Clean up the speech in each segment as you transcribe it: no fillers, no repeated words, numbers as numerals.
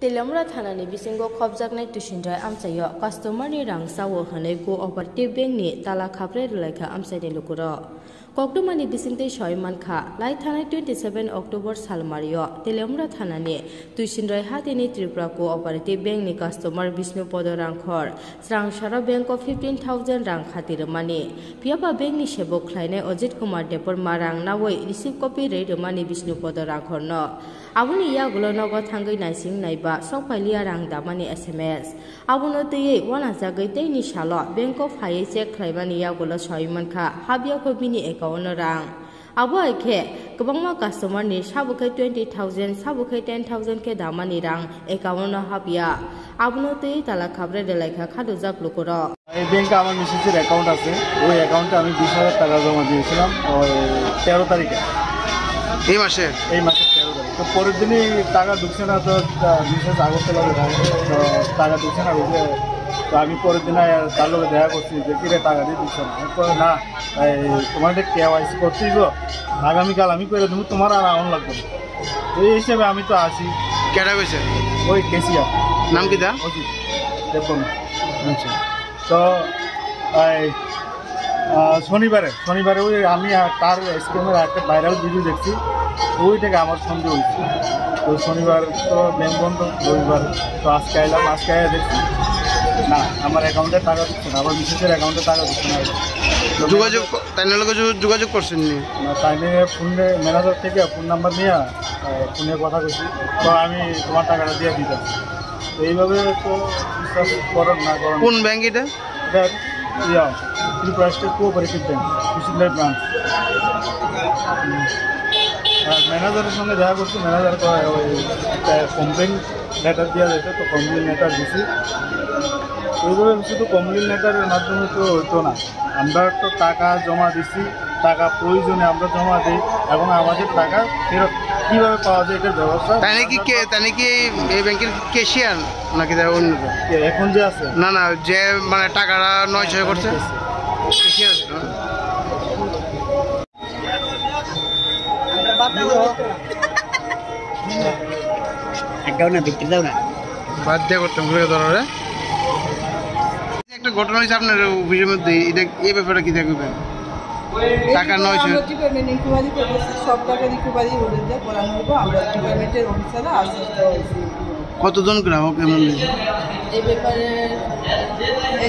Teliamura Thanani bisingo khobjaknai tusinjai amchayo customer ni rang sawo hanai co-operative bank ni Tala khabre rwkha amchai ni lukuro Koktumani bisingte Chalaimani kha lai thanai 27 October salmario Teliamura Thanani tusinjai hatini Tripura co-operative bank ni customer Bisnu Podo rangkhor Rang Chalaimani bank of 15,000 rang khatirmani piapa bank ni sebok khlainai Ajit Kumar Depor marang nawai receive copy reidmani Bisnu Podo rangkhor no Abuni yagulo nogo thangai naising naiba sokpailia rang damani SMS abuno tei wana jagai tei ni salo bank of high check khlaimani yagulo Chalaimani kha habia khobini account rang abo aike kobangma customer ni sabukai 20,000 sabukai 10,000 ke damani rang account no habia abuno tei Tala khabre delekha khadujak lukoro এই ব্যাংকে আমার মিসেসের account আছে ওই অ্যাকাউন্টে আমি 20,000 টাকা জমা দিয়েছিলাম ওই 13 তারিখে এই মাসে 13 তারিখ তো পরের দিনই টাকা ঢুকছে না তো মিসেস আগরতলা তো টাকা ঢুকছে না বুঝে তো আমি পরের দিন তার লোকে দেখা করছি যে কিরে টাকা দিয়ে দিচ্ছে না তোমার কেওয়াইসি করতেই গো আগামীকাল আমি করে দেবো তোমার আর আউন লাগবে তো এই হিসেবে আমি তো আসি কেটা কইছে ওই কেসিয়ার নাম কি দা অজিত দেখুন আচ্ছা তো শনিবারে ওই আমি তার স্ক্রিনের একটা ভাইরাল ভিডিও দেখছি ওই থেকে আমার সন্দেহ হয়েছে তো শনিবার তো ব্যাংক বন্ধ রবিবার তো আজকে আইলাম আজকে দেখছি না আমার অ্যাকাউন্টে টাকা দিচ্ছে না আমার বিশেষের অ্যাকাউন্টে টাকা দিচ্ছে না যোগাযোগ করছেন না তাই নিয়ে ফোনে ম্যানেজার থেকে ফোন নাম্বার নিয়ে ফোনে কথা কইছি তো আমি তোমার টাকাটা দিয়ে দিতে তো এইভাবে তো বিশ্বাস করেন না করেন কোন ব্যাংক এটা ত্রিপুরা স্টেট কোঅপারেটিভ ব্যাংক কুশিন্দার ব্রাঞ্চ ম্যানেজারের সঙ্গে দেখা করছি ম্যানেজার ওই কমপ্লেন লেটার দেওয়া যেত তো কমপ্লেন লেটার দিছি ওইভাবে শুধু কমপ্লেন লেটারের মাধ্যমে তো হতো না আমরা তো টাকা জমা দিছি টাকা প্রয়োজনে আমরা জমা দিই এবং আমাদের টাকা ফেরত কীভাবে পাওয়া যায় এটার ব্যবস্থা তাই নাকি এই ব্যাংকের ক্যাশিয়ার নাকি অন্য এখন যে আছে না যে মানে টাকাটা 900 করছে ক্যাশিয়ার আছে বাদ দিয়ে করতাম ঘুরে ধরে একটা ঘটনা হয়েছে আপনার অফিসের মধ্যে এটা এই ব্যাপারে কি থাকবে টাকা 900 সব টাকা রিকভারি হয়ে যায় বলা হইব আমরা ডিপার্টমেন্টের অফিসাররা আসছে কতজন গ্রাহক এমন এই ব্যাপারে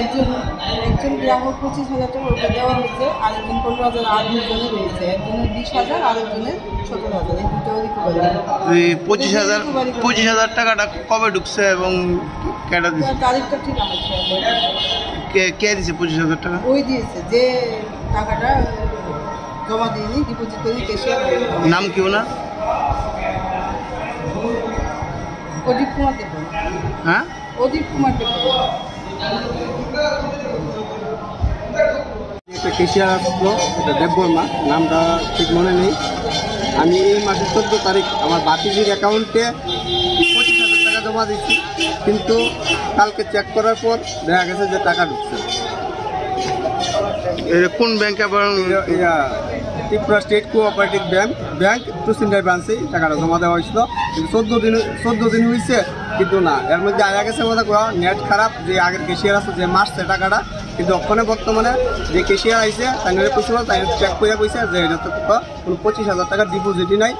একজন গ্রাহক 25,000 টাকা ওটা দেওয়া হয়েছে আরেকজন 15,000 আর দুজনে রয়েছে একজনের 20,000 আর একজনের 17,000 এই দুটো রিকভারি 25,000 টাকাটা কবে ঢুকছে এবং কেটা দিছে তারিখটা ঠিক আমার কে দিছে 25,000 টাকা ওই দিয়েছে যে টাকাটা জমা দিইনি ডিপোজিট করে ক্যাশিয়ার নাম কি ওনার অজিত কুমার দেব হ্যাঁ অজিত কুমার দেব একটা ক্যাশিয়ার আসলো এটা দেববর্মা নামটা ঠিক মনে নেই আমি এই মাসের 14 তারিখ আমার বাতিজির অ্যাকাউন্টে 25,000 টাকা জমা দিচ্ছি কিন্তু কালকে চেক করার পর দেখা গেছে যে টাকা ঢুকছে কোন ব্যাংকে ত্রিপুরা স্টেট কোঅপারেটিভ ব্যাংক কুশিন্দার ব্রাঞ্চে টাকাটা জমা দেওয়া হয়েছিল কিন্তু 14 দিন হয়েছে কিন্তু না এর মধ্যে আয়া গেছে মনে করা নেট খারাপ যে আগের ক্যাশিয়ার আছে যে মারছে টাকাটা কিন্তু ওখানে বর্তমানে যে ক্যাশিয়ার আইছে তাই কইছিল তাই চেক করে কইছে যে এটা তো কোনো 25,000 টাকা ডিপোজিটই নাই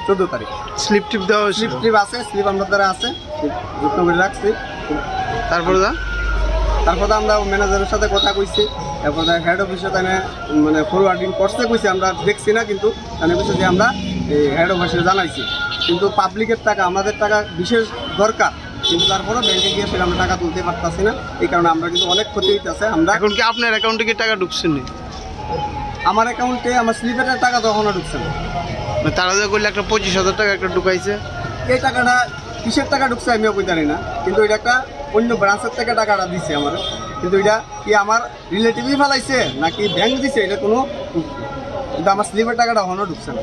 14 তারিখ স্লিপ দেওয়া স্লিপ আছে স্লিপ আমরা দ্বারা আছে যত্ন করে রাখছি তারপরে আমরা ম্যানেজারের সাথে কথা কইছি তারপর হেড অফিসে তাই মানে ফরওয়ার্ডিং করতে কইছে আমরা দেখছি না কিন্তু তাই কইছে যে আমরা এই হেড অফিসে জানাইছি কিন্তু পাবলিকের টাকা আমাদের টাকা বিশেষ দরকার কিন্তু তারপরে ব্যাংকে গিয়ে সেটা আমরা টাকা তুলতে পারতাছি না এই কারণে আমরা কিন্তু অনেক ক্ষতি হইতেছে আমরা এখন কি আপনার অ্যাকাউন্টে কি টাকা ঢুকছে না আমার অ্যাকাউন্টে আমার স্লিপের টাকা তখনও ঢুকছে না তারা যে করলে একটা 25,000 টাকা একটা ঢুকাইছে এই টাকাটা কিসের টাকা ঢুকছে আমিও কই জানি না কিন্তু এটা একটা অন্য ব্রাঞ্চের থেকে টাকাটা দিচ্ছে আমার কিন্তু এটা কি আমার রিলেটিভই ফেলাইছে নাকি ব্যাংক দিছে এটা কোনো কিন্তু আমার স্লিপের টাকাটা এখনও ঢুকছে না